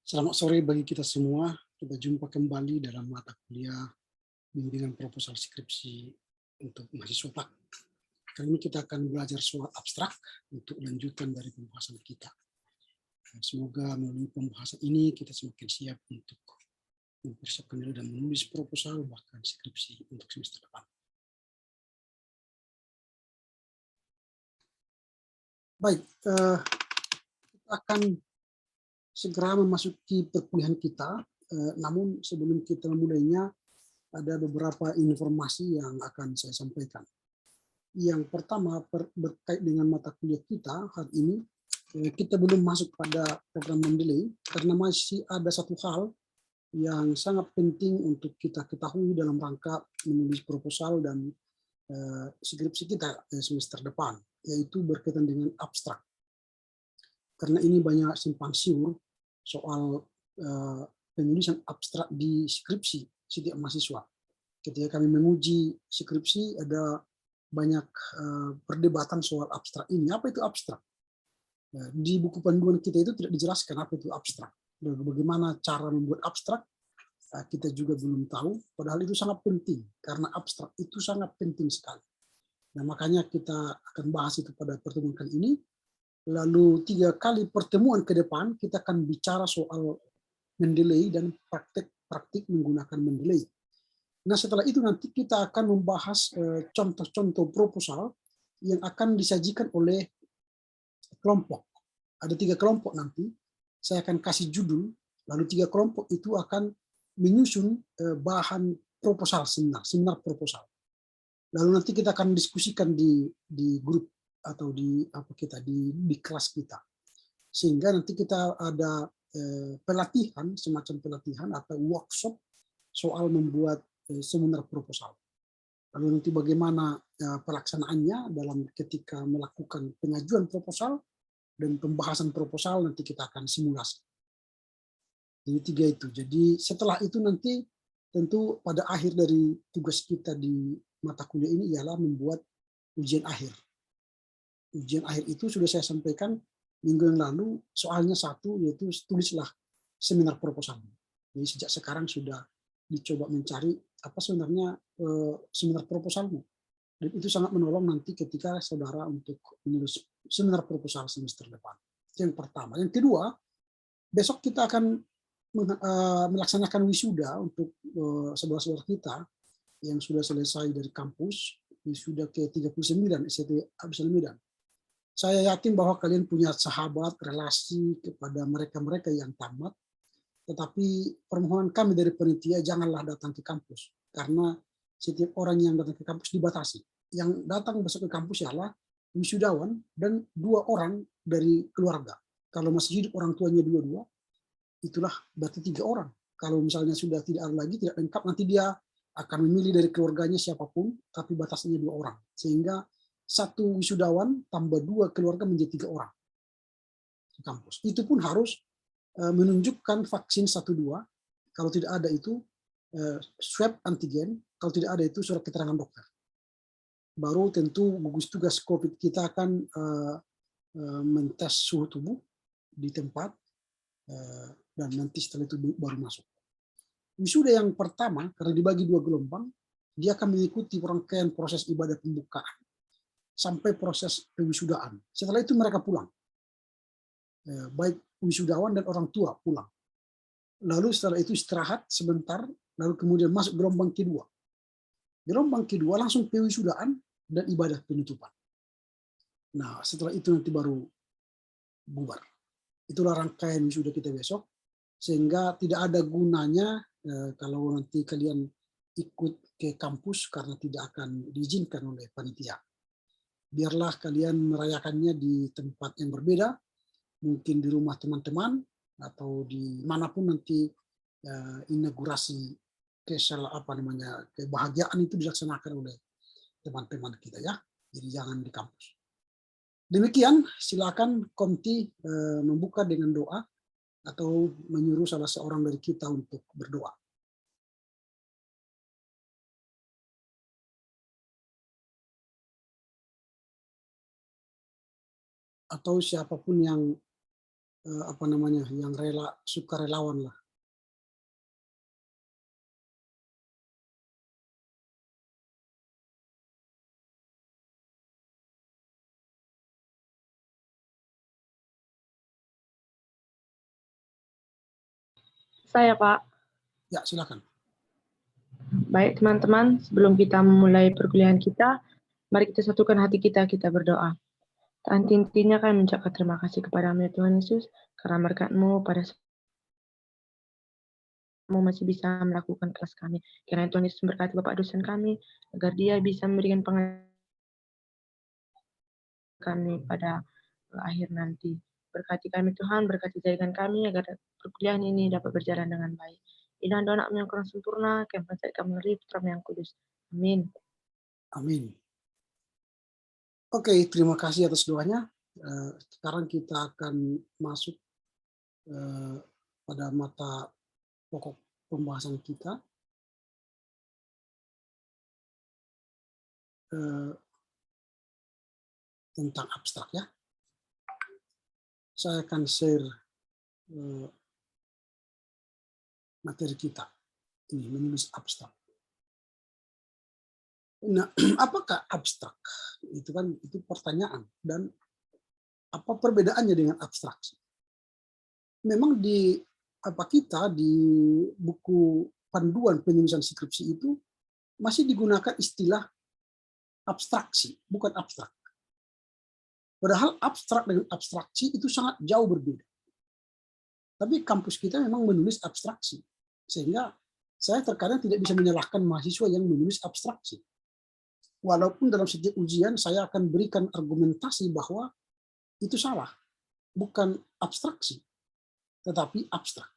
Selamat sore bagi kita semua. Kita jumpa kembali dalam mata kuliah bimbingan proposal skripsi untuk mahasiswa Pak. Kali ini kita akan belajar soal abstrak untuk lanjutan dari pembahasan kita. Semoga melalui pembahasan ini kita semakin siap untuk mempersiapkan diri dan menulis proposal bahkan skripsi untuk semester depan. Baik, kita akan segera memasuki perkuliahan kita. Namun sebelum kita memulainya, ada beberapa informasi yang akan saya sampaikan. Yang pertama berkait dengan mata kuliah kita hari ini, kita belum masuk pada program Mendeley karena masih ada satu hal yang sangat penting untuk kita ketahui dalam rangka menulis proposal dan skripsi kita semester depan, yaitu berkaitan dengan abstrak. Karena ini banyak simpang siur soal penulisan abstrak di skripsi setiap mahasiswa. Ketika kami menguji skripsi, ada banyak perdebatan soal abstrak ini. Apa itu abstrak? Di buku panduan kita itu tidak dijelaskan apa itu abstrak. Bagaimana cara membuat abstrak, kita juga belum tahu. Padahal itu sangat penting, karena abstrak itu sangat penting sekali. Nah, makanya kita akan bahas itu pada pertemuan kali ini. Lalu 3 kali pertemuan ke depan, kita akan bicara soal Mendeley dan praktik menggunakan Mendeley. Nah, setelah itu nanti kita akan membahas contoh-contoh proposal yang akan disajikan oleh kelompok. Ada 3 kelompok nanti. Saya akan kasih judul, lalu 3 kelompok itu akan menyusun bahan proposal, seminar proposal. Lalu nanti kita akan diskusikan di grup atau di kelas kita. Sehingga nanti kita ada pelatihan, semacam pelatihan atau workshop soal membuat seminar proposal. Lalu nanti bagaimana pelaksanaannya dalam ketika melakukan pengajuan proposal dan pembahasan proposal, nanti kita akan simulasi. Jadi 3 itu. Jadi setelah itu nanti tentu pada akhir dari tugas kita di mata kuliah ini ialah membuat ujian akhir. Ujian akhir itu sudah saya sampaikan minggu yang lalu, soalnya satu, yaitu tulislah seminar proposal. Jadi sejak sekarang sudah dicoba mencari apa sebenarnya seminar proposalmu. Dan itu sangat menolong nanti ketika saudara untuk menulis seminar proposal semester depan. Itu yang pertama. Yang kedua, besok kita akan melaksanakan wisuda untuk saudara-saudara kita yang sudah selesai dari kampus, wisuda ke-39 STT Absal Medan. Saya yakin bahwa kalian punya sahabat, relasi kepada mereka-mereka yang tamat, tetapi permohonan kami dari panitia janganlah datang ke kampus, karena setiap orang yang datang ke kampus dibatasi. Yang datang besok ke kampus ialah wisudawan dan 2 orang dari keluarga. Kalau masih hidup orang tuanya 2-2, itulah berarti 3 orang. Kalau misalnya sudah tidak ada lagi, tidak lengkap, nanti dia akan memilih dari keluarganya siapapun, tapi batasnya 2 orang. Sehingga 1 wisudawan tambah 2 keluarga menjadi 3 orang di kampus. Itu pun harus menunjukkan vaksin 1-2, kalau tidak ada itu swab antigen, kalau tidak ada itu surat keterangan dokter. Baru tentu gugus tugas COVID kita akan mentes suhu tubuh di tempat, dan nanti setelah itu baru masuk. Wisuda yang pertama, karena dibagi 2 gelombang, dia akan mengikuti rangkaian proses ibadah pembukaan sampai proses pewisudaan. Setelah itu mereka pulang. Baik wisudawan dan orang tua pulang. Lalu setelah itu istirahat sebentar, lalu kemudian masuk gelombang kedua. Gelombang kedua langsung pewisudaan dan ibadah penutupan. Nah, setelah itu nanti baru bubar. Itulah rangkaian wisuda kita besok, sehingga tidak ada gunanya kalau nanti kalian ikut ke kampus karena tidak akan diizinkan oleh panitia. Biarlah kalian merayakannya di tempat yang berbeda, mungkin di rumah teman-teman atau di manapun nanti inaugurasi kebahagiaan itu dilaksanakan oleh teman-teman kita ya. Jadi jangan di kampus. Demikian, silakan Komti membuka dengan doa atau menyuruh salah seorang dari kita untuk berdoa. Atau siapapun yang apa namanya, yang sukarelawan lah. Saya, Pak. Ya, silakan. Baik, teman-teman, sebelum kita memulai perkuliahan kita, mari kita satukan hati kita berdoa. Tak henti-hentinya kami mengucapkan terima kasih kepadamu ya Tuhan Yesus, karena berkat-Mu pada kamu masih bisa melakukan kelas kami. Kiranya Tuhan Yesus memberkati Bapak dosen kami, agar dia bisa memberikan pengajaran kami pada akhir nanti. Berkati kami Tuhan, berkati jaringan kami, agar perkuliahan ini dapat berjalan dengan baik. Indah doa yang kurang sempurna, kami percaya kami melalui Putra-Mu yang kudus. Amin. Amin. Oke, terima kasih atas doanya. Sekarang kita akan masuk pada mata pokok pembahasan kita. Tentang abstrak ya. Saya akan share materi kita. Ini menulis abstrak. Nah, apakah abstrak? Itu pertanyaan, dan apa perbedaannya dengan abstraksi? Memang di buku panduan penyusunan skripsi itu masih digunakan istilah abstraksi, bukan abstrak. Padahal abstrak dengan abstraksi itu sangat jauh berbeda. Tapi kampus kita memang menulis abstraksi, sehingga saya terkadang tidak bisa menyalahkan mahasiswa yang menulis abstraksi. Walaupun dalam setiap ujian saya akan berikan argumentasi bahwa itu salah, bukan abstraksi, tetapi abstrak.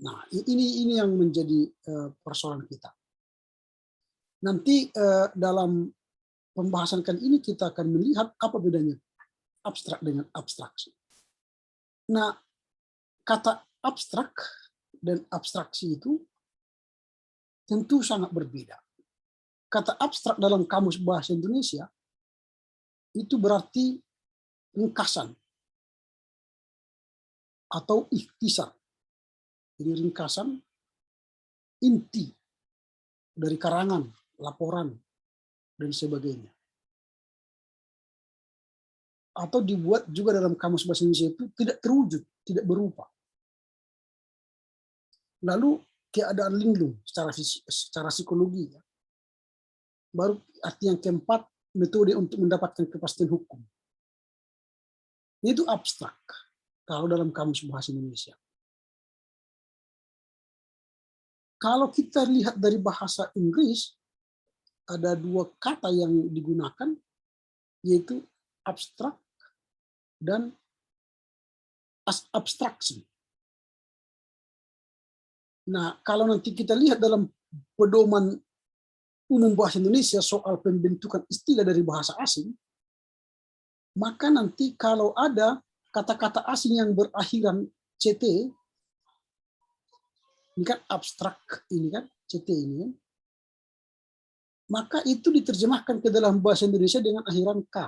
Nah, ini yang menjadi persoalan kita. Nanti dalam pembahasan kali ini kita akan melihat apa bedanya abstrak dengan abstraksi. Nah, kata abstrak dan abstraksi itu tentu sangat berbeda. Kata abstrak dalam Kamus Bahasa Indonesia itu berarti ringkasan atau ikhtisar. Jadi ringkasan inti dari karangan, laporan, dan sebagainya. Atau dibuat juga dalam Kamus Bahasa Indonesia itu tidak terwujud, tidak berupa. Lalu keadaan linglung secara psikologi. Ya. Baru arti yang keempat, metode untuk mendapatkan kepastian hukum. Itu abstrak kalau dalam Kamus Bahasa Indonesia. Kalau kita lihat dari bahasa Inggris, ada dua kata yang digunakan, yaitu abstrak dan abstraksi. Nah, kalau nanti kita lihat dalam pedoman umum bahasa Indonesia soal pembentukan istilah dari bahasa asing, maka nanti kalau ada kata-kata asing yang berakhiran CT, ini kan abstrak, ini kan CT ini kan, maka itu diterjemahkan ke dalam bahasa Indonesia dengan akhiran K.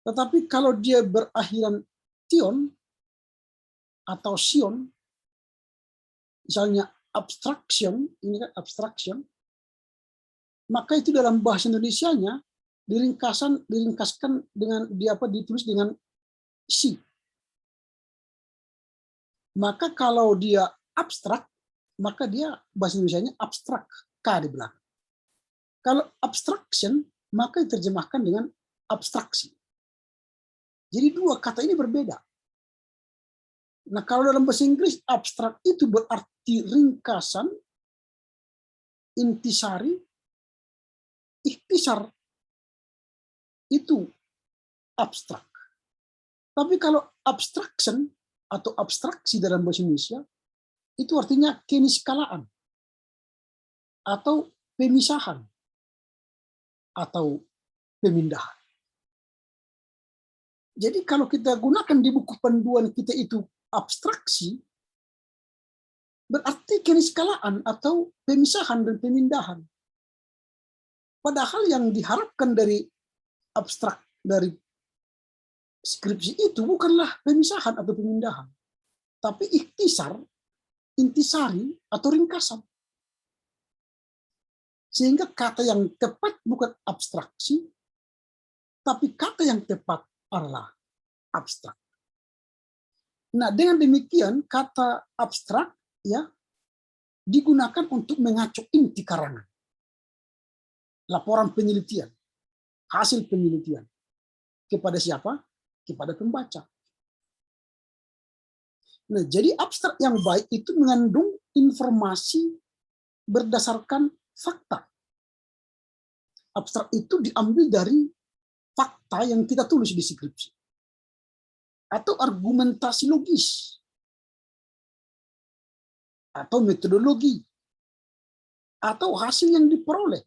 Tetapi kalau dia berakhiran tion atau sion, misalnya abstraction, ini kan abstraction, maka itu dalam bahasa Indonesianya diringkaskan dengan ditulis dengan si. Maka kalau dia abstrak, maka dia bahasa Indonesianya abstrak, K di belakang. Kalau abstraction, maka diterjemahkan dengan abstraksi. Jadi dua kata ini berbeda. Nah, kalau dalam bahasa Inggris, abstrak itu berarti ringkasan, intisari, ikhtisar. Itu abstrak. Tapi kalau abstraction atau abstraksi dalam bahasa Indonesia, itu artinya keniskalaan, atau pemisahan, atau pemindahan. Jadi kalau kita gunakan di buku panduan kita itu abstraksi, berarti keniskalaan atau pemisahan dan pemindahan. Padahal yang diharapkan dari abstrak, dari skripsi itu bukanlah pemisahan atau pemindahan, tapi ikhtisar, intisari, atau ringkasan. Sehingga kata yang tepat bukan abstraksi, tapi kata yang tepat adalah abstrak. Nah, dengan demikian kata abstrak ya digunakan untuk mengacu inti karangan. Laporan penelitian, hasil penelitian. Kepada siapa? Kepada pembaca. Nah, jadi abstrak yang baik itu mengandung informasi berdasarkan fakta. Abstrak itu diambil dari fakta yang kita tulis di skripsi. Atau argumentasi logis. Atau metodologi. Atau hasil yang diperoleh.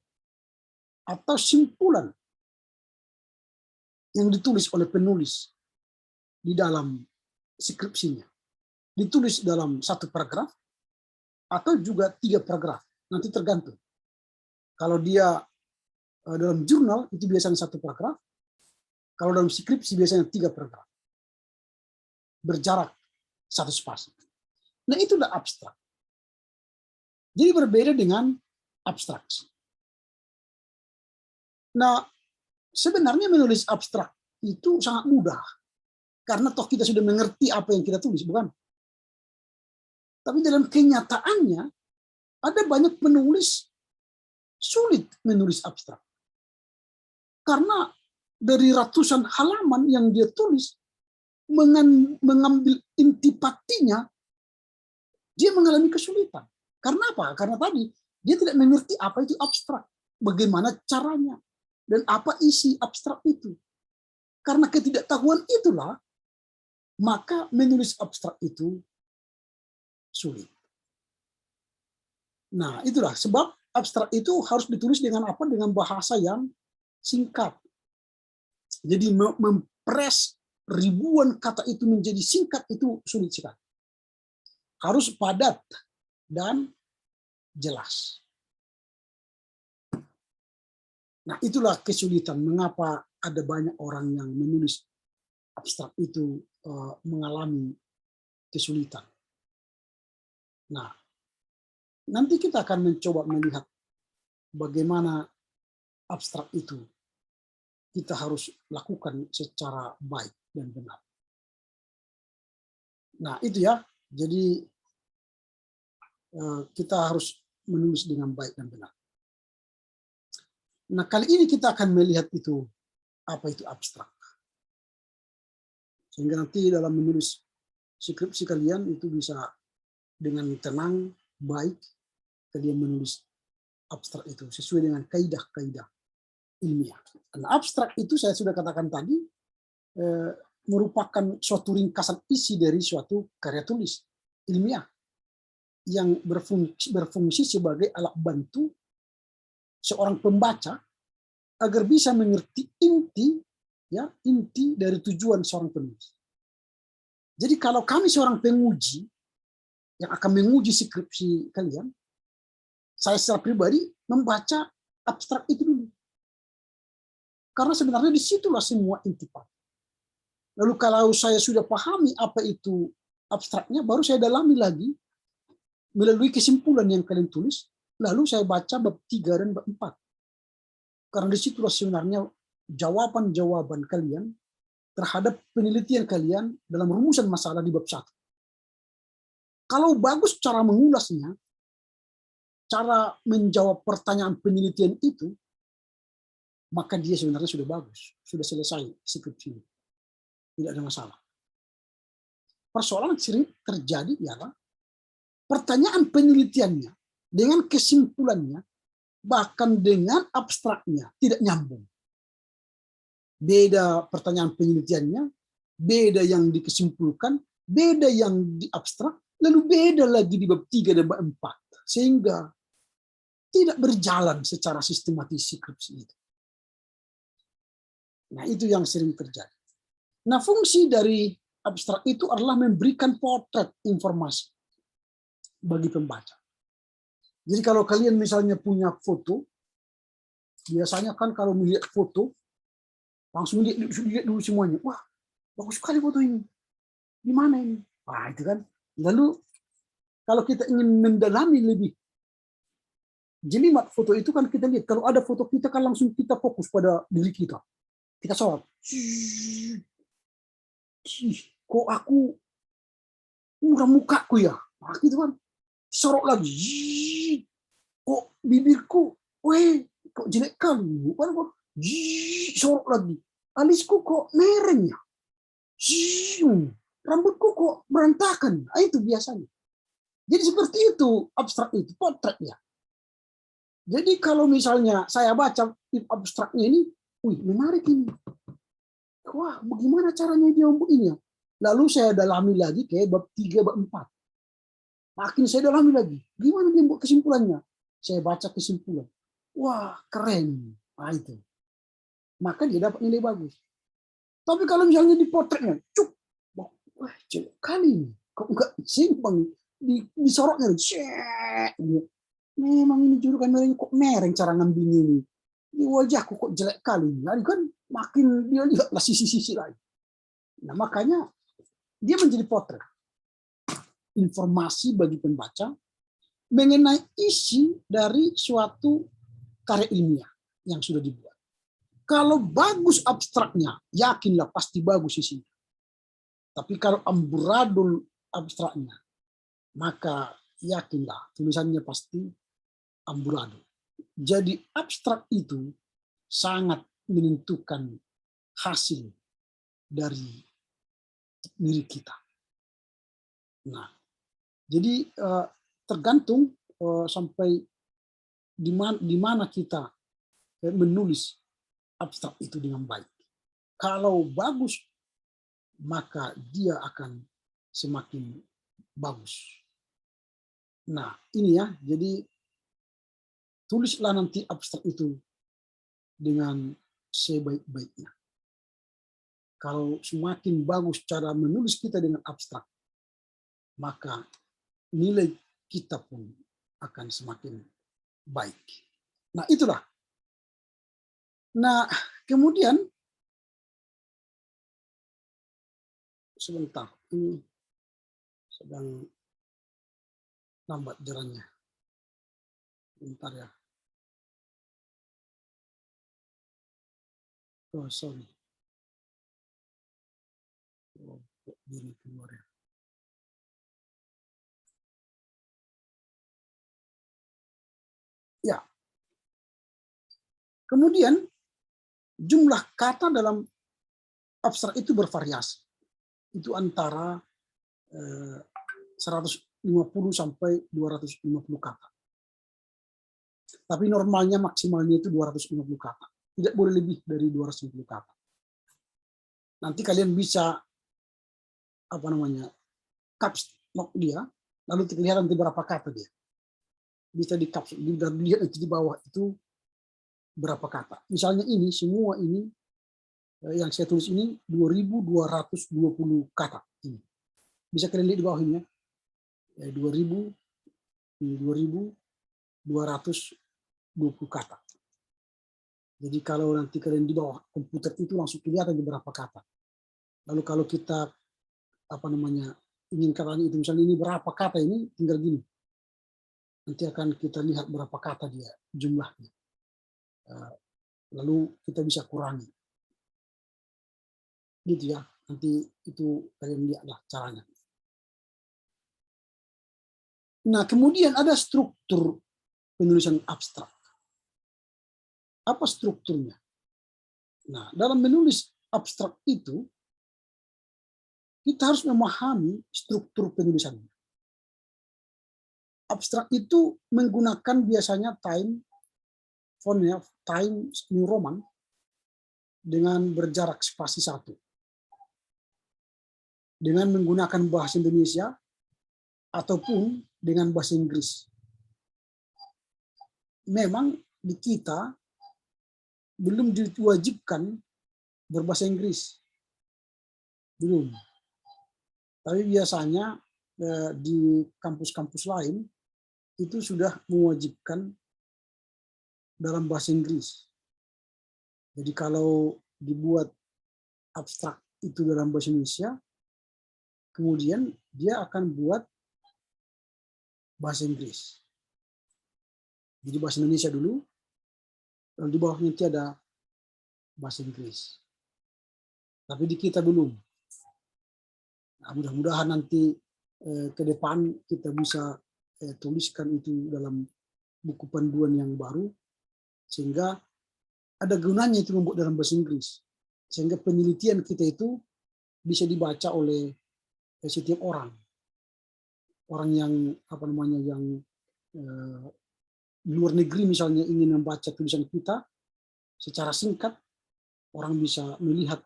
Atau simpulan yang ditulis oleh penulis di dalam skripsinya. Ditulis dalam satu paragraf atau juga 3 paragraf. Nanti tergantung. Kalau dia dalam jurnal itu biasanya 1 paragraf. Kalau dalam skripsi biasanya 3 paragraf. Berjarak 1 spasi. Nah, itulah abstrak. Jadi berbeda dengan abstraksi. Nah, sebenarnya menulis abstrak itu sangat mudah. Karena toh kita sudah mengerti apa yang kita tulis, bukan? Tapi dalam kenyataannya, ada banyak penulis sulit menulis abstrak. Karena dari ratusan halaman yang dia tulis, mengambil intipatinya, dia mengalami kesulitan. Karena apa? Karena tadi, dia tidak mengerti apa itu abstrak. Bagaimana caranya. Dan apa isi abstrak itu. Karena ketidaktahuan itulah, maka menulis abstrak itu sulit. Nah, itulah sebab abstrak itu harus ditulis dengan apa? Dengan bahasa yang singkat. Jadi mempres ribuan kata itu menjadi singkat itu sulit sekali. Harus padat dan jelas. Nah, itulah kesulitan mengapa ada banyak orang yang menulis abstrak itu mengalami kesulitan. Nah, nanti kita akan mencoba melihat bagaimana abstrak itu kita harus lakukan secara baik dan benar. Nah, itu ya. Jadi kita harus menulis dengan baik dan benar. Nah, kali ini kita akan melihat itu apa itu abstrak. Sehingga nanti dalam menulis skripsi kalian itu bisa dengan tenang, baik, kalian menulis abstrak itu sesuai dengan kaidah-kaidah ilmiah. Karena abstrak itu saya sudah katakan tadi merupakan suatu ringkasan isi dari suatu karya tulis ilmiah yang berfungsi sebagai alat bantu seorang pembaca agar bisa mengerti inti dari tujuan seorang penulis. Jadi kalau kami seorang penguji yang akan menguji skripsi kalian, saya secara pribadi membaca abstrak itu dulu. Karena sebenarnya disitulah semua intipat. Lalu kalau saya sudah pahami apa itu abstraknya, baru saya dalami lagi melalui kesimpulan yang kalian tulis, lalu saya baca bab 3 dan bab 4. Karena disitulah sebenarnya jawaban-jawaban kalian terhadap penelitian kalian dalam rumusan masalah di bab 1. Kalau bagus cara mengulasnya, cara menjawab pertanyaan penelitian itu, maka dia sebenarnya sudah bagus, sudah selesai skripsinya. Tidak ada masalah. Persoalan sering terjadi ialah pertanyaan penelitiannya dengan kesimpulannya, bahkan dengan abstraknya tidak nyambung. Beda pertanyaan penelitiannya, beda yang dikesimpulkan, beda yang diabstrak, lalu beda lagi di bab 3 dan bab 4. Sehingga tidak berjalan secara sistematis skripsi itu. Nah, itu yang sering terjadi. Nah, fungsi dari abstrak itu adalah memberikan potret informasi bagi pembaca. Jadi kalau kalian misalnya punya foto, biasanya kan kalau melihat foto, langsung lihat dulu semuanya. Wah, bagus sekali foto ini. Di mana ini? Nah, itu kan. Lalu kalau kita ingin mendalami lebih jelimat foto itu kan kita lihat. Kalau ada foto kita kan langsung kita fokus pada diri kita. Kita sorot. Kok aku murah mukaku ya? Nah, gitu kan. Sorot lagi. Kok bibirku, kok jelek kali. Sorot lagi. Alisku kok mereng ya? Rambutku kok berantakan. Nah, itu biasanya. Jadi seperti itu abstrak itu, potretnya. Jadi kalau misalnya saya baca abstraknya ini, menarik ini. Wah, bagaimana caranya dia membuat ini ya? Lalu saya dalami lagi kayak bab 3, bab 4. Makin saya dalami lagi. Gimana dia membuat kesimpulannya? Saya baca kesimpulan. Wah, keren. Nah, itu. Maka dia dapat nilai bagus. Tapi kalau misalnya di potretnya, wah, jelek kali. Kok enggak simpang disorotnya. Memang ini juru kameranya kok mereng cara ngambilnya ini. Ini wajahku kok jelek kali. Nah, kan makin dia lihatlah sisi-sisi lain. Nah, makanya dia menjadi potret. Informasi bagi pembaca mengenai isi dari suatu karya ilmiah yang sudah dibuat. Kalau bagus abstraknya, yakinlah pasti bagus isinya. Tapi kalau amburadul abstraknya, maka yakinlah tulisannya pasti amburadul. Jadi abstrak itu sangat menentukan hasil dari diri kita. Nah, jadi tergantung sampai di mana kita menulis abstrak itu dengan baik. Kalau bagus, maka dia akan semakin bagus. Nah, ini ya, jadi tulislah nanti abstrak itu dengan sebaik-baiknya. Kalau semakin bagus cara menulis kita dengan abstrak, maka nilai kita pun akan semakin baik. Nah, itulah. Nah, kemudian sebentar, ini sedang lambat jalannya. Bentar ya. Oh, sorry. Oh, kok gini keluar ya. Ya. Kemudian jumlah kata dalam abstrak itu bervariasi. Itu antara 150 sampai 250 kata. Tapi normalnya maksimalnya itu 250 kata. Tidak boleh lebih dari 250 kata. Nanti kalian bisa caps lock dia, lalu kelihatan nanti berapa kata dia. Bisa di caps, dilihat nanti di bawah itu berapa kata. Misalnya ini, semua ini yang saya tulis ini 2220 kata. Ini. Bisa kalian lihat di bawah ini ya. 2220 kata. Jadi kalau nanti kalian di bawah komputer itu langsung kelihatan berapa kata. Lalu kalau kita ingin katanya itu misalnya ini berapa kata ini, tinggal gini. Nanti akan kita lihat berapa kata dia jumlahnya. Lalu kita bisa kurangi. Gitu ya. Nanti itu kalian lihatlah caranya. Nah, kemudian ada struktur penulisan abstrak. Apa strukturnya? Nah, dalam menulis abstrak itu, kita harus memahami struktur penulisannya. Abstrak itu menggunakan biasanya fontnya Times New Roman dengan berjarak spasi 1. Dengan menggunakan bahasa Indonesia ataupun dengan bahasa Inggris. Memang di kita belum diwajibkan berbahasa Inggris. Belum. Tapi biasanya di kampus-kampus lain itu sudah mewajibkan dalam bahasa Inggris. Jadi kalau dibuat abstrak itu dalam bahasa Indonesia, kemudian dia akan buat bahasa Inggris. Jadi bahasa Indonesia dulu, lalu di bawahnya nanti ada bahasa Inggris. Tapi di kita belum. Nah, mudah-mudahan nanti ke depan kita bisa tuliskan itu dalam buku panduan yang baru, sehingga ada gunanya itu membuat dalam bahasa Inggris, sehingga penelitian kita itu bisa dibaca oleh setiap orang yang yang luar negeri misalnya ingin membaca tulisan kita secara singkat, orang bisa melihat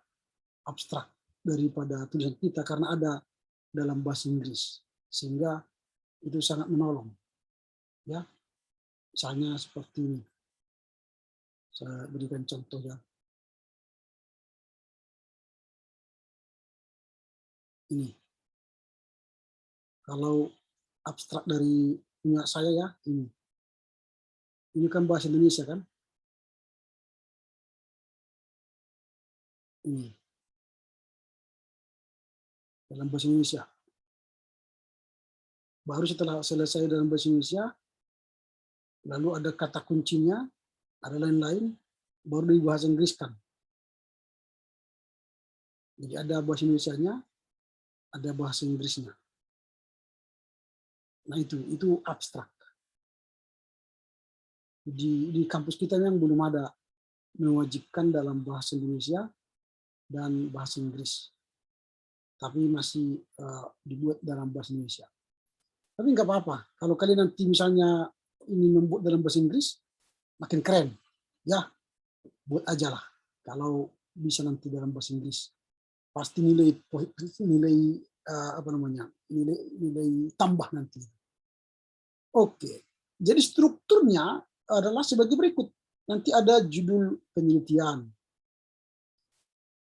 abstrak daripada tulisan kita karena ada dalam bahasa Inggris, sehingga itu sangat menolong. Ya, misalnya seperti ini. Saya berikan contoh ya. Ini. Kalau abstrak dari punya saya ya, ini. Ini kan bahasa Indonesia kan? Ini. Dalam bahasa Indonesia. Baru setelah selesai dalam bahasa Indonesia, lalu ada kata kuncinya, ada lain-lain, baru dibahasa Inggriskan. Jadi ada bahasa Indonesianya, ada bahasa Inggrisnya. Nah itu abstrak. Di kampus kita yang belum ada mewajibkan dalam bahasa Indonesia dan bahasa Inggris. Tapi masih dibuat dalam bahasa Indonesia. Tapi nggak apa-apa. Kalau kalian nanti misalnya ingin membuat dalam bahasa Inggris, makin keren. Ya, buat aja lah. Kalau bisa nanti dalam bahasa Inggris, pasti nilai nilai tambah nanti. Oke. Jadi strukturnya adalah sebagai berikut. Nanti ada judul penelitian.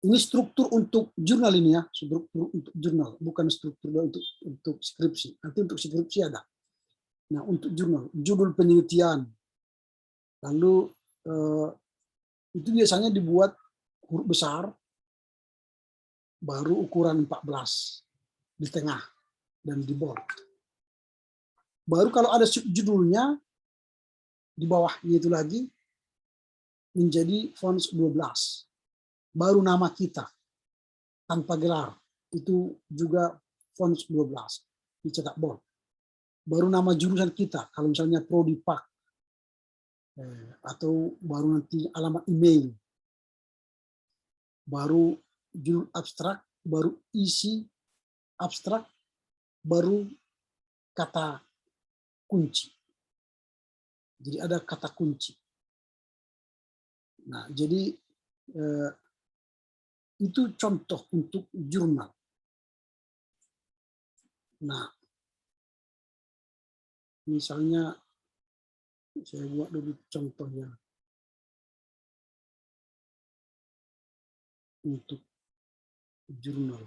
Ini struktur untuk jurnal ini ya, struktur untuk jurnal, bukan struktur untuk skripsi. Nanti untuk skripsi ada. Nah, untuk jurnal, judul penelitian. Lalu itu biasanya dibuat huruf besar, baru ukuran 14 di tengah dan di bold. Baru kalau ada judulnya di bawahnya itu lagi menjadi font 12. Baru nama kita tanpa gelar itu juga font 12 dicetak bold. Baru nama jurusan kita kalau misalnya prodi pak atau baru nanti alamat email, baru judul abstrak, baru isi abstrak, baru kata kunci. Jadi ada kata kunci. Nah, jadi itu contoh untuk jurnal. Nah, misalnya saya buat dulu contohnya untuk jurnal.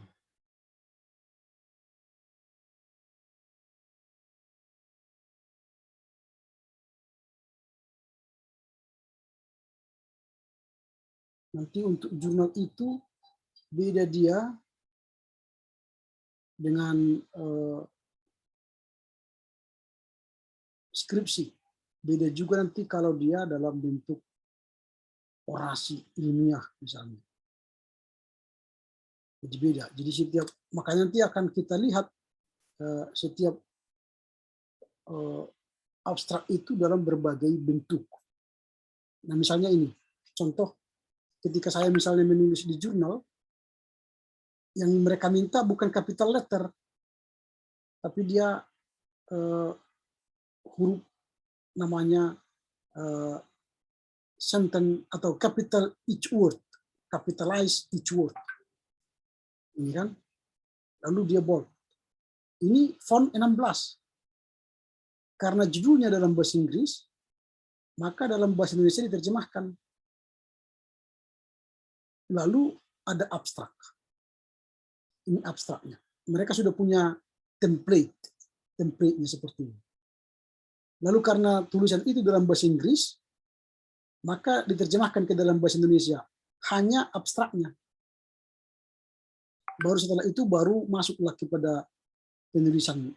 Nanti untuk jurnal itu beda dia dengan skripsi. Beda juga nanti kalau dia dalam bentuk orasi ilmiah misalnya. Jadi beda. Jadi setiap, makanya nanti akan kita lihat setiap abstrak itu dalam berbagai bentuk. Nah misalnya ini, contoh ketika saya misalnya menulis di jurnal, yang mereka minta bukan capital letter, tapi dia huruf namanya sentence atau capital each word, capitalize each word. Ini kan, lalu dia bold. Ini font 16. Karena judulnya dalam bahasa Inggris, maka dalam bahasa Indonesia diterjemahkan. Lalu ada abstrak. Ini abstraknya. Mereka sudah punya template-nya seperti ini. Lalu karena tulisan itu dalam bahasa Inggris, maka diterjemahkan ke dalam bahasa Indonesia. Hanya abstraknya. baru setelah itu baru masuklah kepada penulisan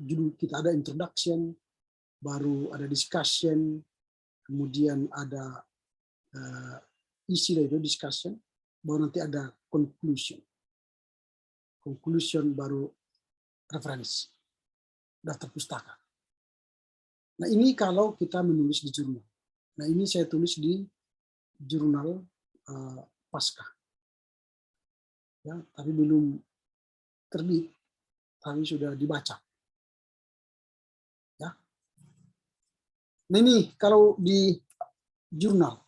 judul. Kita ada introduction, baru ada discussion, kemudian ada isi dari itu discussion, baru nanti ada conclusion. Conclusion baru referensi, daftar pustaka. Nah ini kalau kita menulis di jurnal. Nah ini saya tulis di jurnal Pasca. Ya, tapi belum terbit, tapi sudah dibaca. Ya. Nah ini kalau di jurnal,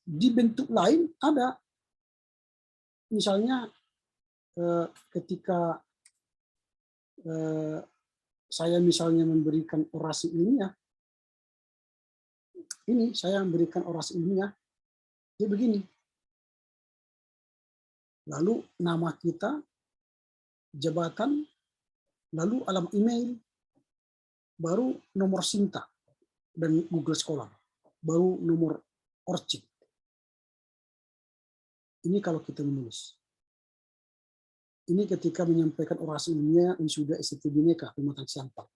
di bentuk lain ada, misalnya ketika saya misalnya memberikan orasi ilmiah, ini saya memberikan orasi ilmiah, dia begini. Lalu nama kita, jabatan, lalu alamat email, baru nomor Sinta dan Google Scholar, baru nomor ORCID. Ini kalau kita menulis. Ini ketika menyampaikan orasi ilmiah wisuda ST Bhinneka Pematang Siantar.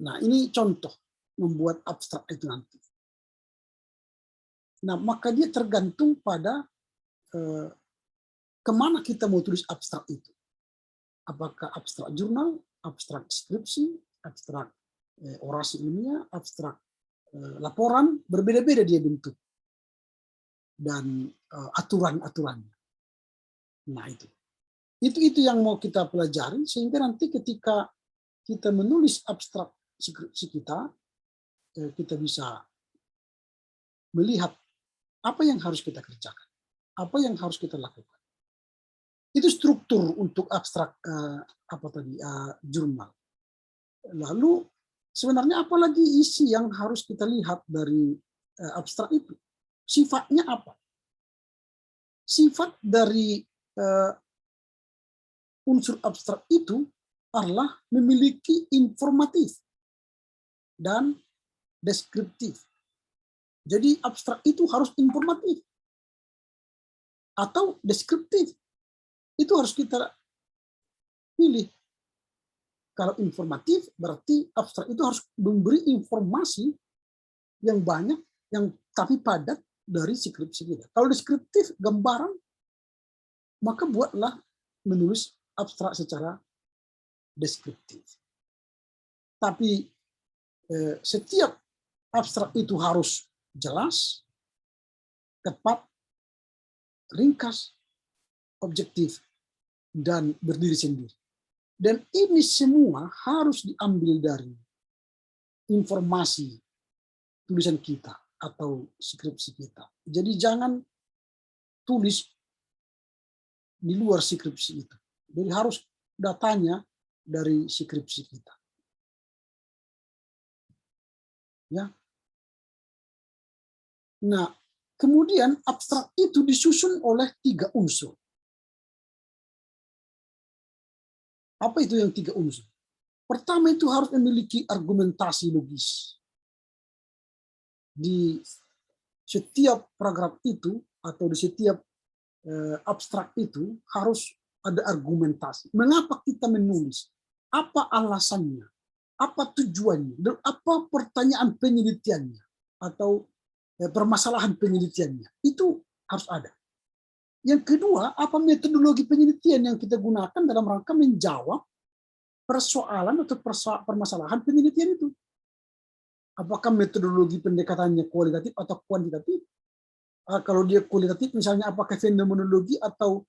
Nah, ini contoh membuat abstrak itu nanti. Nah, maka dia tergantung pada kemana kita mau tulis abstrak itu. Apakah abstrak jurnal, abstrak skripsi, abstrak orasi ilmiah, abstrak laporan, berbeda-beda dia bentuk dan aturan-aturannya. Nah itu yang mau kita pelajari, sehingga nanti ketika kita menulis abstrak skripsi kita bisa melihat apa yang harus kita kerjakan, apa yang harus kita lakukan. Itu struktur untuk abstrak jurnal. Lalu sebenarnya apalagi isi yang harus kita lihat dari abstrak itu? Sifatnya apa? Sifat dari unsur abstrak itu adalah memiliki informatif dan deskriptif. Jadi abstrak itu harus informatif atau deskriptif. Itu harus kita pilih. Kalau informatif berarti abstrak itu harus memberi informasi yang banyak, yang tapi padat dari skripsi kita. Kalau deskriptif, gambaran, maka buatlah menulis abstrak secara deskriptif. Tapi setiap abstrak itu harus jelas, tepat, ringkas, objektif, dan berdiri sendiri. Dan ini semua harus diambil dari informasi tulisan kita atau skripsi kita. Jadi jangan tulis di luar skripsi itu. Jadi harus datanya dari skripsi kita. Ya. Nah, kemudian abstrak itu disusun oleh 3 unsur. Apa itu yang 3 unsur? Pertama itu harus memiliki argumentasi logis. Di setiap paragraf itu atau di setiap abstrak itu harus ada argumentasi. Mengapa kita menulis? Apa alasannya? Apa tujuannya? Dan apa pertanyaan penelitiannya? Atau permasalahan penelitiannya? Itu harus ada. Yang kedua, apa metodologi penelitian yang kita gunakan dalam rangka menjawab persoalan atau permasalahan penelitian itu? Apakah metodologi pendekatannya kualitatif atau kuantitatif? Kalau dia kualitatif, misalnya apakah fenomenologi atau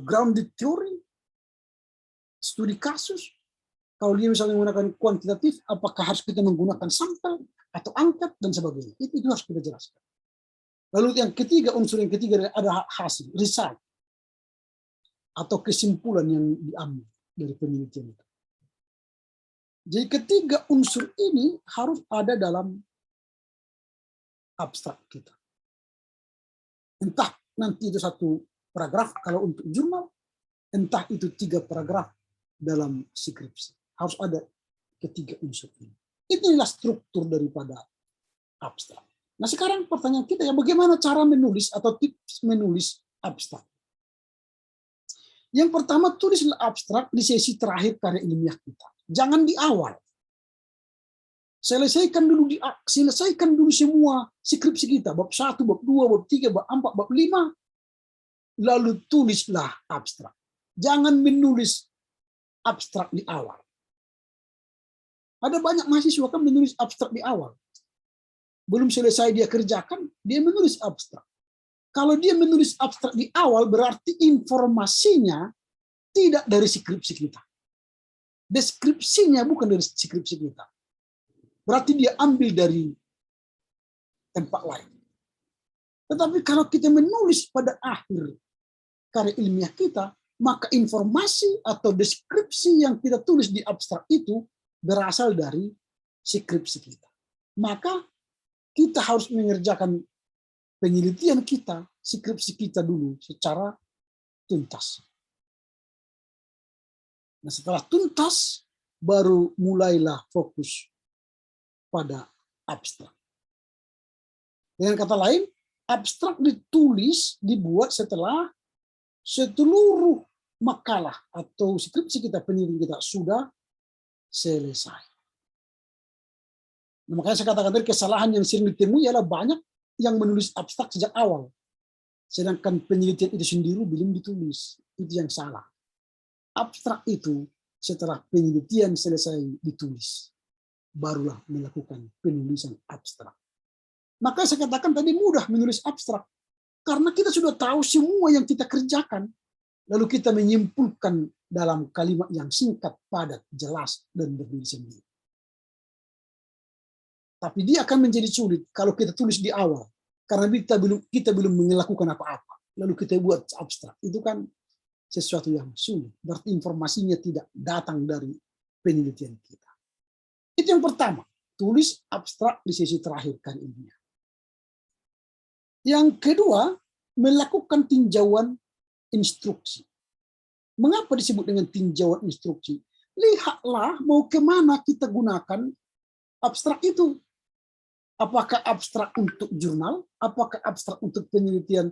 grounded theory, studi kasus? Kalau dia misalnya menggunakan kuantitatif, apakah harus kita menggunakan sampel atau angkat dan sebagainya? Itu harus kita jelaskan. Lalu unsur yang ketiga ada hasil, result, atau kesimpulan yang diambil dari penelitian itu. Jadi ketiga unsur ini harus ada dalam abstrak kita. Entah nanti itu 1 paragraf kalau untuk jurnal, entah itu 3 paragraf dalam skripsi. Harus ada ketiga unsur ini. Inilah struktur daripada abstrak. Nah sekarang pertanyaan kita ya, bagaimana cara menulis atau tips menulis abstrak? Yang pertama, tulislah abstrak di sesi terakhir karya ilmiah kita. Jangan di awal. Selesaikan dulu semua skripsi kita, bab 1, bab 2, bab 3, bab 4, bab 5, lalu tulislah abstrak. Jangan menulis abstrak di awal. Ada banyak mahasiswa kan menulis abstrak di awal. Belum selesai dia kerjakan, dia menulis abstrak. Kalau dia menulis abstrak di awal, berarti informasinya tidak dari skripsi kita. Deskripsinya bukan dari skripsi kita. Berarti dia ambil dari tempat lain. Tetapi kalau kita menulis pada akhir karya ilmiah kita, maka informasi atau deskripsi yang kita tulis di abstrak itu berasal dari skripsi kita. Maka kita harus mengerjakan penelitian kita, skripsi kita dulu secara tuntas. Nah, setelah tuntas, baru mulailah fokus pada abstrak. Dengan kata lain, abstrak dibuat setelah seluruh makalah atau skripsi kita, penelitian kita sudah selesai. Nah, makanya saya katakan tadi, kesalahan yang sering ditemui adalah banyak yang menulis abstrak sejak awal. Sedangkan penelitian itu sendiri belum ditulis. Itu yang salah. Abstrak itu setelah penelitian selesai ditulis, barulah melakukan penulisan abstrak. Maka saya katakan tadi mudah menulis abstrak. Karena kita sudah tahu semua yang kita kerjakan. Lalu kita menyimpulkan dalam kalimat yang singkat, padat, jelas, dan berdiri sendiri. Tapi dia akan menjadi sulit kalau kita tulis di awal. Karena kita belum melakukan apa-apa. Lalu kita buat abstrak. Itu kan sesuatu yang sulit. Berarti informasinya tidak datang dari penelitian kita. Itu yang pertama. Tulis abstrak di sesi terakhir kan ilmiah. Yang kedua, melakukan tinjauan instruksi. Mengapa disebut dengan tinjauan instruksi? Lihatlah mau kemana kita gunakan abstrak itu. Apakah abstrak untuk jurnal? Apakah abstrak untuk penelitian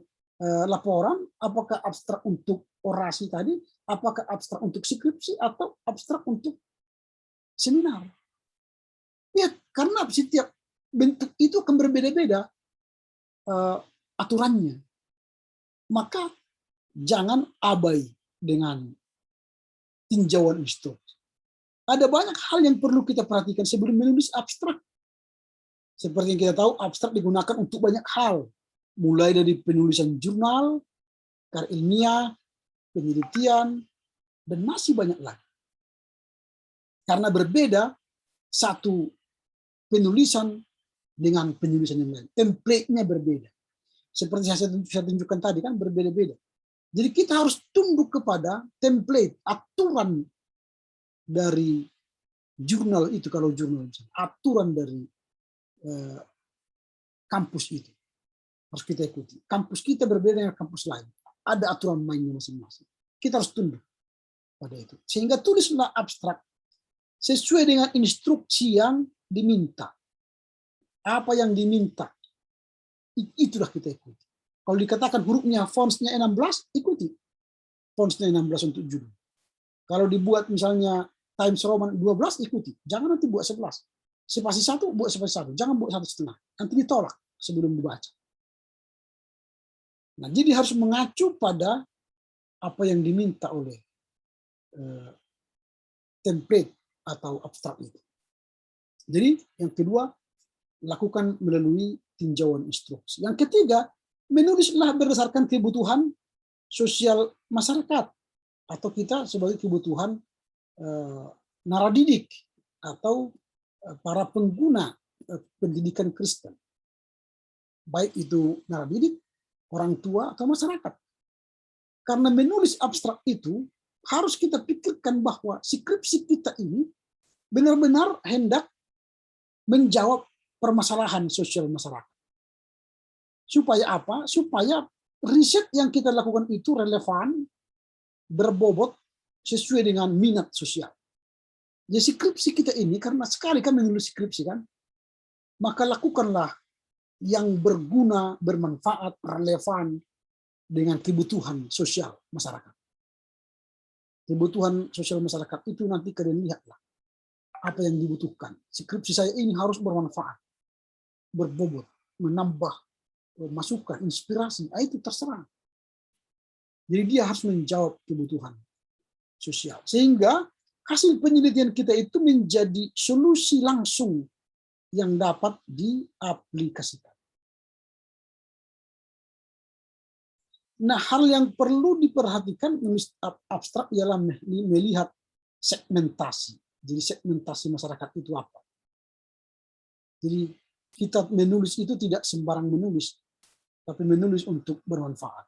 laporan? Apakah abstrak untuk orasi tadi? Apakah abstrak untuk skripsi? Atau abstrak untuk seminar? Ya, karena setiap bentuk itu akan berbeda-beda aturannya. Maka jangan abai dengan tinjauan instruksi. Ada banyak hal yang perlu kita perhatikan sebelum menulis abstrak. Seperti yang kita tahu, abstrak digunakan untuk banyak hal. Mulai dari penulisan jurnal, karya ilmiah, penelitian, dan masih banyak lagi. Karena berbeda satu penulisan dengan penulisan yang lain. Template-nya berbeda. Seperti saya tunjukkan tadi kan berbeda-beda. Jadi kita harus tunduk kepada template, aturan dari jurnal itu, kalau jurnal, aturan dari kampus itu harus kita ikuti. Kampus kita berbeda dengan kampus lain. Ada aturan mainnya masing-masing. Kita harus tunduk pada itu. Sehingga tulislah abstrak sesuai dengan instruksi yang diminta. Apa yang diminta, itulah kita ikuti. Kalau dikatakan hurufnya fontsnya 16, ikuti. Fontsnya 16 untuk judul. Kalau dibuat misalnya Times Roman 12, ikuti. Jangan nanti buat 11. Spasi 1, buat spasi 1. Jangan buat 1,5. Nanti ditolak sebelum dibaca. Nah, jadi harus mengacu pada apa yang diminta oleh template atau abstrak itu. Jadi yang kedua, lakukan melalui tinjauan instruksi. Yang ketiga, menulislah berdasarkan kebutuhan sosial masyarakat atau kita sebagai kebutuhan naradidik atau para pengguna pendidikan Kristen. Baik itu naradidik, orang tua, atau masyarakat. Karena menulis abstrak itu harus kita pikirkan bahwa skripsi kita ini benar-benar hendak menjawab permasalahan sosial masyarakat. Supaya apa? Supaya riset yang kita lakukan itu relevan, berbobot, sesuai dengan minat sosial. Jadi skripsi kita ini, karena sekali kan menulis skripsi kan, maka lakukanlah yang berguna, bermanfaat, relevan dengan kebutuhan sosial masyarakat. Kebutuhan sosial masyarakat itu nanti kalian lihatlah apa yang dibutuhkan. Skripsi saya ini harus bermanfaat, berbobot, menambah masukan, inspirasi, itu terserah. Jadi dia harus menjawab kebutuhan sosial. Sehingga hasil penelitian kita itu menjadi solusi langsung yang dapat diaplikasikan. Nah, hal yang perlu diperhatikan menulis abstrak ialah melihat segmentasi. Jadi segmentasi masyarakat itu apa? Jadi kita menulis itu tidak sembarang menulis, tapi menulis untuk bermanfaat.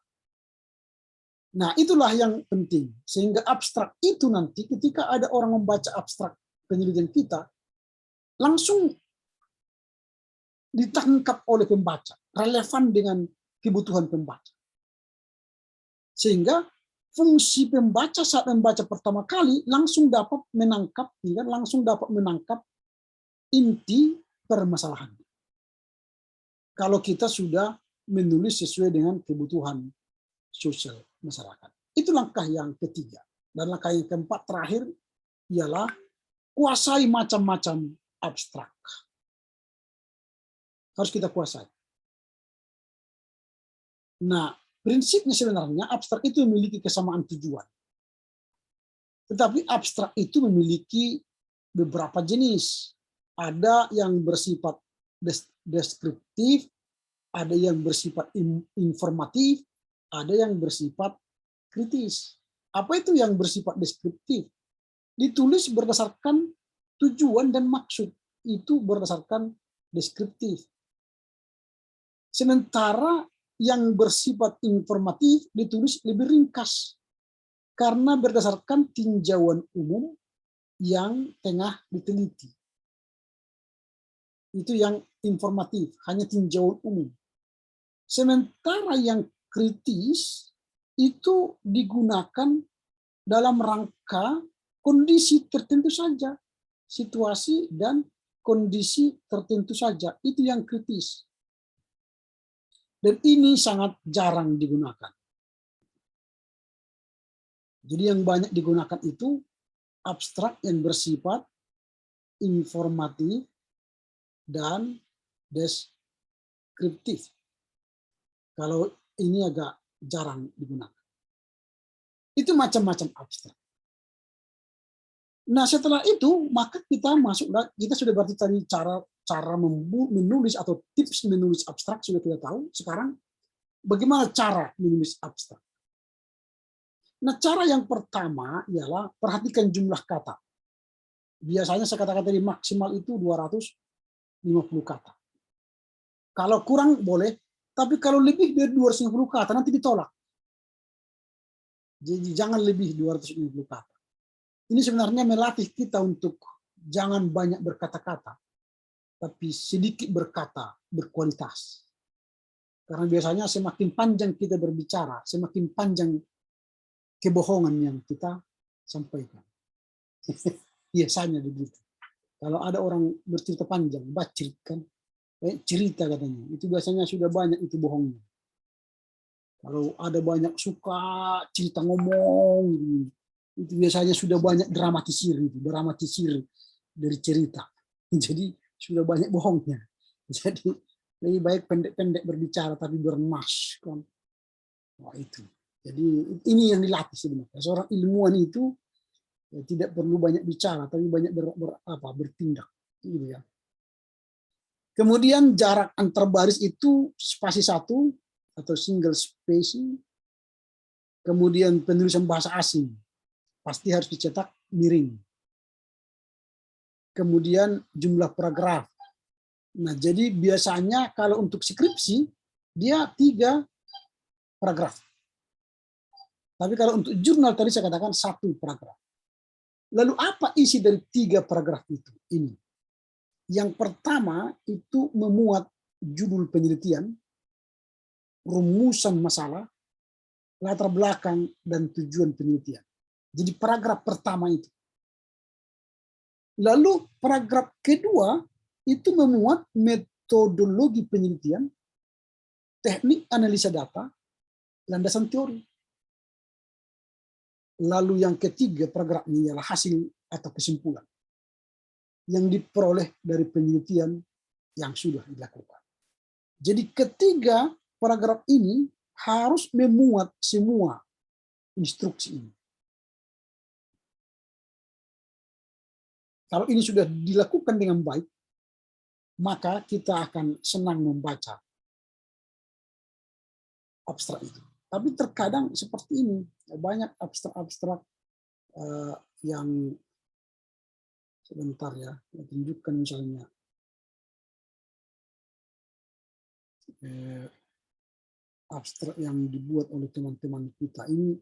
Nah, itulah yang penting. Sehingga abstrak itu nanti ketika ada orang membaca abstrak penelitian kita, langsung ditangkap oleh pembaca, relevan dengan kebutuhan pembaca. Sehingga fungsi pembaca saat membaca pertama kali langsung dapat menangkap inti permasalahan. Kalau kita sudah menulis sesuai dengan kebutuhan sosial masyarakat. Itu langkah yang ketiga. Dan langkah yang keempat terakhir ialah kuasai macam-macam abstrak. Harus kita kuasai. Nah, prinsipnya sebenarnya abstrak itu memiliki kesamaan tujuan. Tetapi abstrak itu memiliki beberapa jenis. Ada yang bersifat deskriptif, ada yang bersifat informatif, ada yang bersifat kritis. Apa itu yang bersifat deskriptif? Ditulis berdasarkan tujuan dan maksud. Itu berdasarkan deskriptif. Sementara yang bersifat informatif ditulis lebih ringkas karena berdasarkan tinjauan umum yang tengah diteliti. Itu yang informatif, hanya tinjauan umum. Sementara yang kritis itu digunakan dalam rangka kondisi tertentu saja, situasi dan kondisi tertentu saja. Itu yang kritis. Dan ini sangat jarang digunakan. Jadi yang banyak digunakan itu abstrak yang bersifat informatif dan deskriptif. Kalau ini agak jarang digunakan. Itu macam-macam abstrak. Nah, setelah itu maka kita sudah berarti tadi cara menulis atau tips menulis abstrak sudah kita tahu. Sekarang bagaimana cara menulis abstrak? Nah, cara yang pertama ialah perhatikan jumlah kata. Biasanya saya katakan tadi maksimal itu 250 kata. Kalau kurang boleh, tapi kalau lebih dari 250 kata nanti ditolak. Jadi jangan lebih 250 kata. Ini sebenarnya melatih kita untuk jangan banyak berkata-kata, tapi sedikit berkata berkualitas. Karena biasanya semakin panjang kita berbicara, semakin panjang kebohongan yang kita sampaikan. Biasanya begitu. Kalau ada orang bercerita panjang, bacrit kan, cerita katanya, itu biasanya sudah banyak itu bohongnya. Kalau ada banyak suka cerita ngomong, itu biasanya sudah banyak dramatisir dari cerita. Jadi sudah banyak bohongnya. Jadi lebih baik pendek-pendek berbicara tapi bermas kan. Wah, itu. Jadi ini yang dilatih sebenarnya. Seorang ilmuwan itu tidak perlu banyak bicara tapi banyak bertindak gitu ya. Kemudian jarak antar baris itu spasi 1 atau single spacing. Kemudian penulisan bahasa asing pasti harus dicetak miring. Kemudian jumlah paragraf. Nah, jadi biasanya kalau untuk skripsi dia 3 paragraf. Tapi kalau untuk jurnal tadi saya katakan 1 paragraf. Lalu apa isi dari 3 paragraf itu? Ini. Yang pertama itu memuat judul penelitian, rumusan masalah, latar belakang, dan tujuan penelitian. Jadi paragraf pertama itu. Lalu paragraf kedua itu memuat metodologi penelitian, teknik analisa data, landasan teori. Lalu yang ketiga paragrafnya ialah hasil atau kesimpulan yang diperoleh dari penelitian yang sudah dilakukan. Jadi ketiga paragraf ini harus memuat semua instruksi ini. Kalau ini sudah dilakukan dengan baik, maka kita akan senang membaca abstrak itu. Tapi terkadang seperti ini, banyak abstrak-abstrak yang sebentar ya, saya tunjukkan misalnya abstrak yang dibuat oleh teman-teman kita. Ini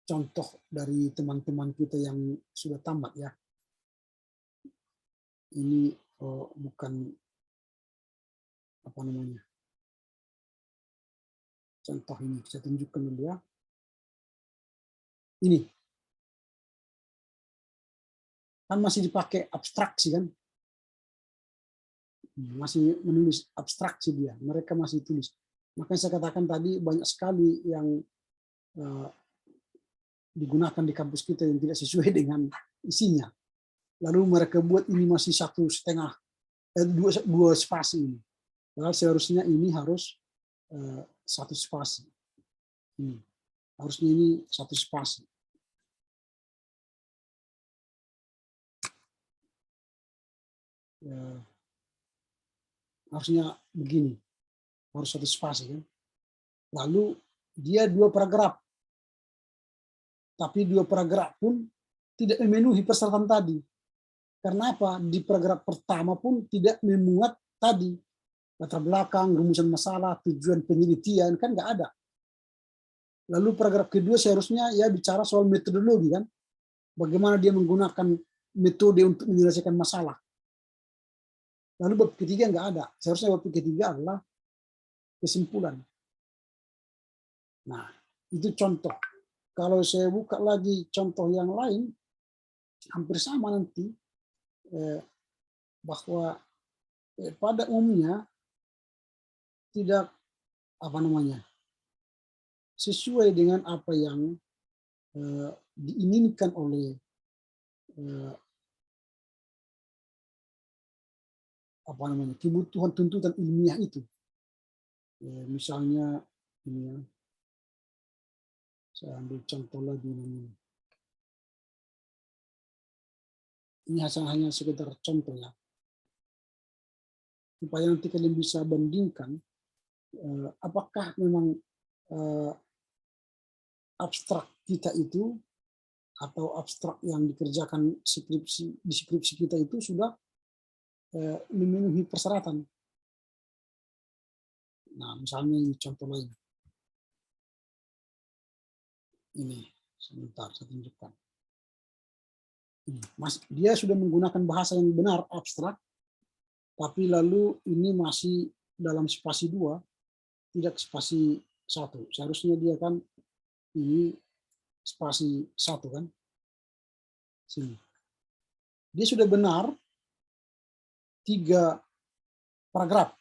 contoh dari teman-teman kita yang sudah tamat ya. Ini bukan apa namanya. Contoh ini saya tunjukkan dulu ya. Ini kan masih dipakai abstraksi kan, masih menulis abstraksi dia, mereka masih tulis. Makanya saya katakan tadi banyak sekali yang digunakan di kampus kita yang tidak sesuai dengan isinya. Lalu mereka buat ini masih dua spasi ini. Padahal seharusnya ini harus satu spasi. Ini harusnya ini satu spasi. Harusnya begini, harus satu spasi kan. Lalu dia dua paragraf, tapi dua paragraf pun tidak memenuhi persyaratan tadi. Karena apa? Di paragraf pertama pun tidak memuat tadi latar belakang, rumusan masalah, tujuan penelitian, kan nggak ada. Lalu paragraf kedua seharusnya ya bicara soal metodologi kan, bagaimana dia menggunakan metode untuk menyelesaikan masalah. Lalu bab ketiga nggak ada. Seharusnya bab ketiga adalah kesimpulan. Nah, itu contoh. Kalau saya buka lagi contoh yang lain, hampir sama nanti, bahwa pada umumnya tidak apa namanya sesuai dengan apa yang diinginkan oleh apa namanya kebutuhan tuntutan ilmiah itu. Misalnya ini ya, saya ambil contoh lagi ini. Ini hanya sekedar contoh ya, supaya nanti kalian bisa bandingkan apakah memang abstrak kita itu atau abstrak yang dikerjakan di skripsi kita itu sudah memenuhi persyaratan. Nah, misalnya ini contoh lain. Ini, sebentar saya tunjukkan. Dia sudah menggunakan bahasa yang benar, abstrak, tapi lalu ini masih dalam spasi 2, tidak spasi 1. Seharusnya dia kan ini spasi 1 kan. Sini. Dia sudah benar 3 paragraf.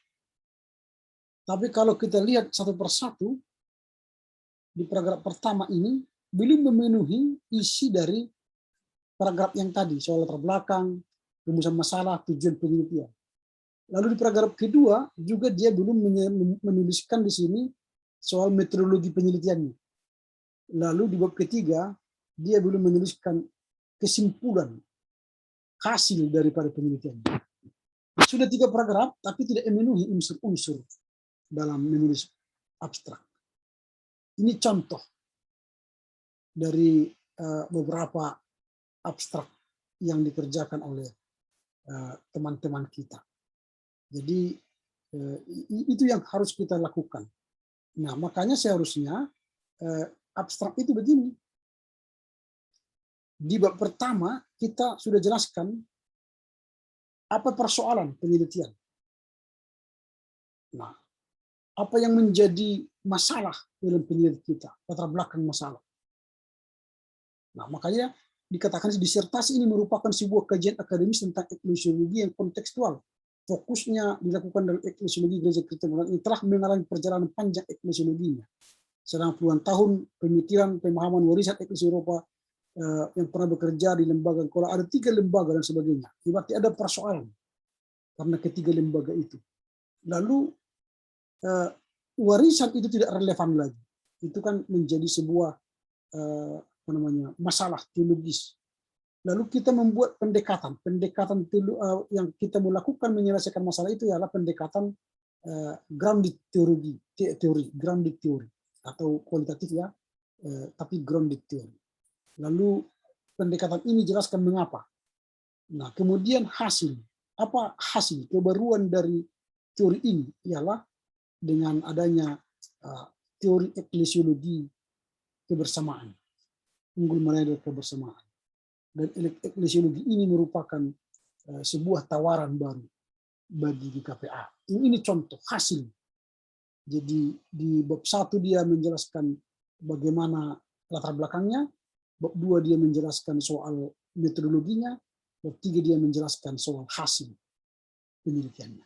Tapi kalau kita lihat satu persatu, di paragraf pertama ini belum memenuhi isi dari paragraf yang tadi, soal latar belakang, rumusan masalah, tujuan penelitian. Lalu di paragraf kedua juga dia belum menuliskan di sini soal metodologi penelitiannya. Lalu di bab ketiga dia belum menuliskan kesimpulan hasil daripada penelitiannya. Sudah 3 paragraf tapi tidak memenuhi unsur-unsur dalam menulis abstrak. Ini contoh dari beberapa abstrak yang dikerjakan oleh teman-teman kita. Jadi itu yang harus kita lakukan. Nah, makanya seharusnya abstrak itu begini. Di bab pertama kita sudah jelaskan apa persoalan penelitian. Nah, apa yang menjadi masalah dalam penelitian kita, latar belakang masalah. Nah, makanya dikatakan disertasi ini merupakan sebuah kajian akademis tentang eklesiologi yang kontekstual fokusnya dilakukan dalam eklesiologi gereja Kristen modern ini telah mengalami perjalanan panjang eklesiologinya. Selama puluhan tahun pemikiran, pemahaman warisan eklesi Eropa yang pernah bekerja di lembaga, kalau ada 3 lembaga dan sebagainya, berarti ada persoalan karena ketiga lembaga itu. Lalu warisan itu tidak relevan lagi. Itu kan menjadi sebuah masalah teologis. Lalu kita membuat pendekatan yang kita melakukan menyelesaikan masalah itu adalah pendekatan grounded teori, grounded teori atau kualitatif ya, tapi grounded teori. Lalu pendekatan ini jelaskan mengapa. Nah, kemudian apa hasil kebaruan dari teori ini ialah dengan adanya teori eklesiologi kebersamaan, unggul meraih kebersamaan. Dan eklesiologi ini merupakan sebuah tawaran baru bagi GKPA. Ini contoh hasil. Jadi di bab 1 dia menjelaskan bagaimana latar belakangnya, bab 2 dia menjelaskan soal metodologinya, bab 3 dia menjelaskan soal hasil penelitiannya.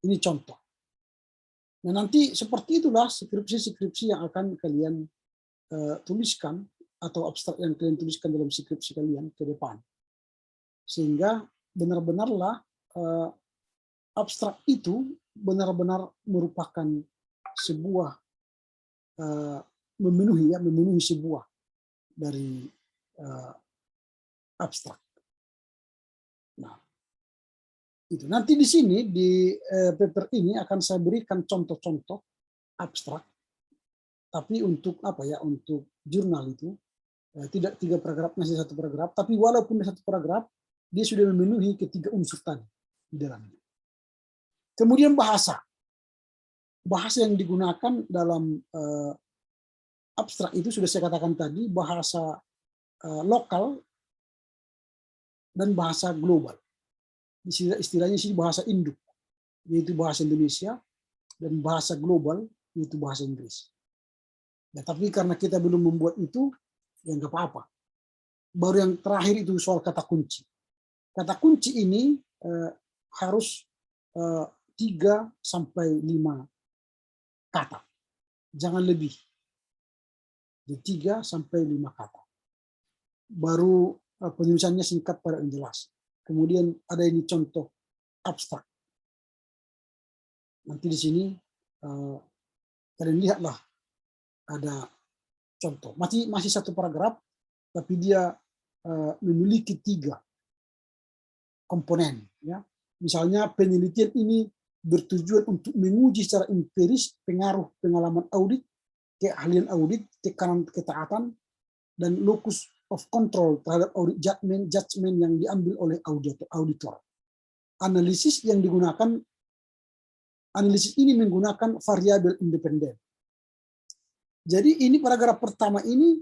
Ini contoh. Nah, nanti seperti itulah skripsi-skripsi yang akan kalian tuliskan atau abstrak yang kalian tuliskan dalam skripsi kalian ke depan. Sehingga benar-benarlah abstrak itu benar-benar merupakan sebuah memenuhi sebuah dari abstrak. Nah, itu nanti di sini di paper ini akan saya berikan contoh-contoh abstrak, tapi untuk untuk jurnal itu tidak 3 paragraf, masih 1 paragraf, tapi walaupun 1 paragraf dia sudah memenuhi ketiga unsur tadi di dalamnya. Kemudian bahasa yang digunakan dalam abstrak itu sudah saya katakan tadi, bahasa lokal dan bahasa global. Istilahnya sih bahasa induk, yaitu bahasa Indonesia, dan bahasa global, yaitu bahasa Inggris. Ya, tapi karena kita belum membuat itu, ya nggak apa-apa. Baru yang terakhir itu soal kata kunci. Kata kunci ini harus 3 sampai 5 kata. Jangan lebih. Di 3 sampai 5 kata. Baru penulisannya singkat pada yang jelas. Kemudian ada ini contoh abstrak. Nanti di sini kalian lihatlah ada contoh. Masih 1 paragraf, tapi dia memiliki 3 komponen. Ya. Misalnya penelitian ini bertujuan untuk menguji secara empiris pengaruh pengalaman audit, keahlian audit, tekanan ketaatan, dan locus of control terhadap audit judgment yang diambil oleh auditor. Analisis ini menggunakan variabel independen. Jadi ini paragraf pertama ini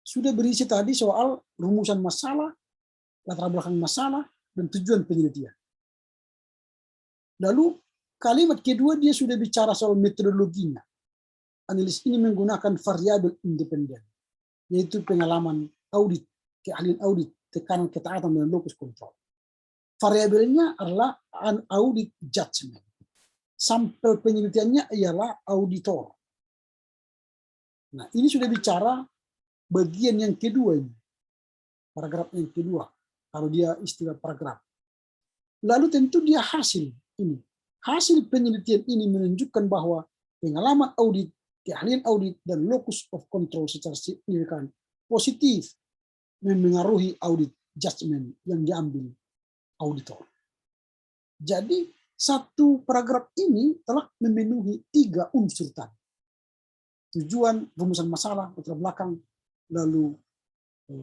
sudah berisi tadi soal rumusan masalah, latar belakang masalah, dan tujuan penelitian. Lalu kalimat kedua dia sudah bicara soal metodologinya. Analis ini menggunakan variabel independen, yaitu pengalaman audit, keahlian audit, tekanan ketaatan, dan locus control. Variabelnya adalah audit judgment. Sampel penelitiannya ialah auditor. Nah, ini sudah bicara bagian yang kedua ini. Paragraf yang kedua, kalau dia istilah paragraf. Lalu tentu dia hasil ini. Hasil penelitian ini menunjukkan bahwa pengalaman audit, keahlian audit, dan locus of control secara signifikan positif memengaruhi audit judgment yang diambil auditor. Jadi 1 paragraf ini telah memenuhi 3 unsur tadi. Tujuan, rumusan masalah, latar belakang, lalu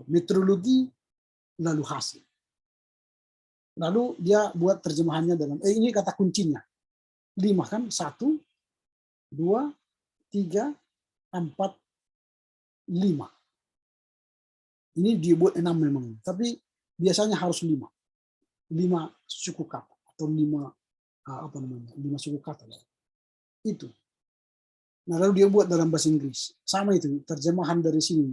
metodologi, lalu hasil. Lalu dia buat terjemahannya dalam ini kata kuncinya 5 kan, 1, 2, 3, 4, 5. Ini dia buat 6 memang, tapi biasanya harus 5 suku kata atau 5 suku kata itu. Nah, lalu dia buat dalam bahasa Inggris. Sama itu, terjemahan dari sini.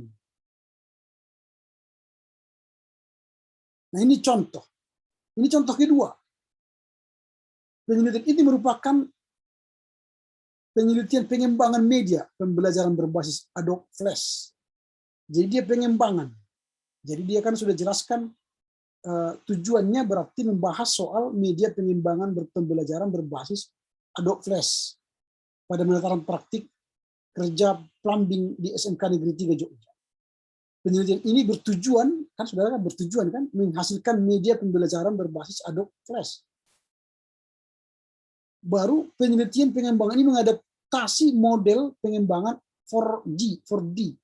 Nah, ini contoh. Ini contoh kedua. Penelitian ini merupakan penelitian pengembangan media pembelajaran berbasis Adobe Flash. Jadi dia pengembangan. Jadi dia kan sudah jelaskan tujuannya berarti membahas soal media pengembangan pembelajaran berbasis Adobe Flash pada penataran praktik kerja plumbing di SMK Negeri 3 Jogja. Penelitian ini bertujuan, kan saudara kan bertujuan kan, menghasilkan media pembelajaran berbasis Adobe Flash. Baru penelitian pengembangan ini mengadaptasi model pengembangan 4D.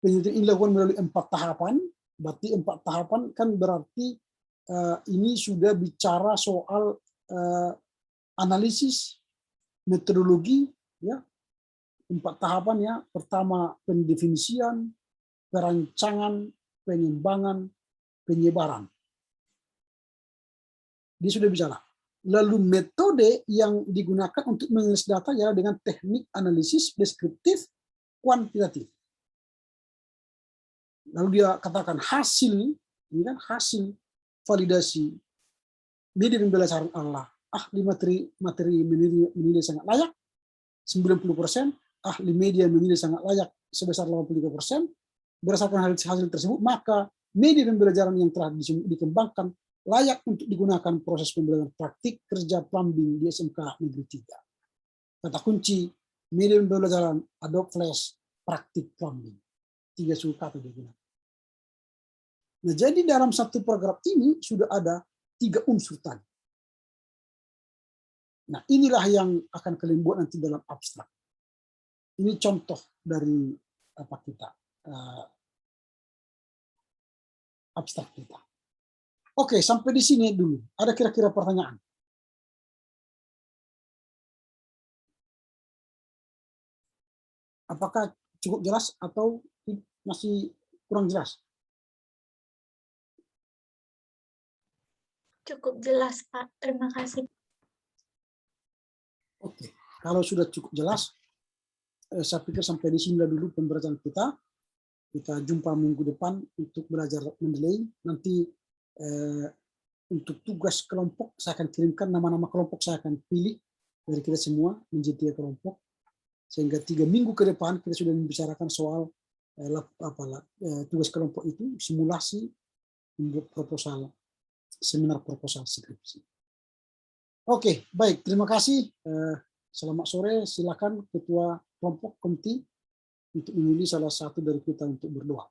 Penelitian ini dilakukan melalui 4 tahapan. Berarti 4 tahapan kan berarti ini sudah bicara soal analisis, metodologi, ya. 4 tahapan ya. Pertama pendefinisian, perancangan, pengembangan, penyebaran. Dia sudah bicara. Lalu metode yang digunakan untuk menganalisis data ya dengan teknik analisis deskriptif kuantitatif. Lalu dia katakan hasil, ini kan hasil validasi media pembelajaran Allah. Ahli materi menilai sangat layak 90%, ahli media menilai sangat layak sebesar 83%. Berdasarkan hasil tersebut, maka media pembelajaran yang telah dikembangkan layak untuk digunakan proses pembelajaran praktik kerja plumbing di SMK Negeri 3. Kata kunci, media pembelajaran Adobe Flash praktik plumbing. 3 suku kata digunakan. Nah, jadi dalam satu program ini sudah ada 3 unsur tadi. Nah, inilah yang akan kalian buat nanti dalam abstrak. Ini contoh dari apa kita abstrak kita. Oke, sampai di sini dulu. Ada kira-kira pertanyaan? Apakah cukup jelas atau masih kurang jelas? Cukup jelas, Pak. Terima kasih. Oke, kalau sudah cukup jelas, saya pikir sampai di sini dulu pembelajaran kita. Kita jumpa minggu depan untuk belajar mendelay. Nanti untuk tugas kelompok, saya akan kirimkan nama-nama kelompok, saya akan pilih dari kita semua menjadi 3 kelompok. Sehingga 3 minggu ke depan kita sudah membicarakan soal tugas kelompok itu, simulasi, membuat proposal, seminar proposal skripsi. Oke, baik. Terima kasih. Selamat sore. Silakan Ketua Kelompok Komti untuk memilih salah satu dari kita untuk berdoa.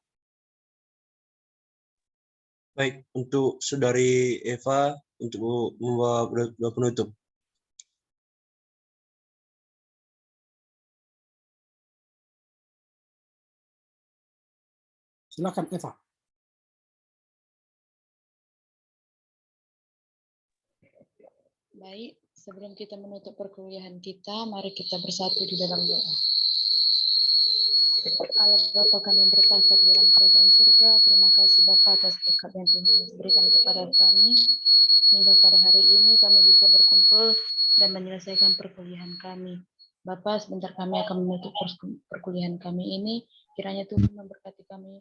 Baik, untuk Saudari Eva untuk membawa doa penutup. Silakan Eva. Baik, sebelum kita menutup perkuliahan kita, mari kita bersatu di dalam doa. Allah Bapa kami yang bertahta di dalam kerajaan surga, terima kasih Bapa atas berkat yang Tuhan berikan kepada kami. Hingga pada hari ini kami bisa berkumpul dan menyelesaikan perkuliahan kami. Bapa, sebentar kami akan menutup perkuliahan kami ini, kiranya Tuhan memberkati kami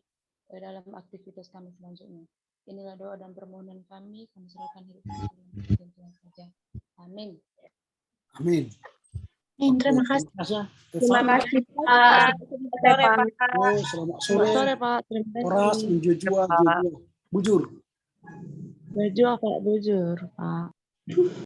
dalam aktivitas kami selanjutnya. Inilah doa dan permohonan kami serahkan hidup kami dalam Tuhan saja. Amin. Amin. Terima kasih. Terima kasih, Pak. Selamat Selamat sore. sore, Pak. Terima kasih. Oras, menjujua, bujur. Bujur, Pak. Bujur, Pak.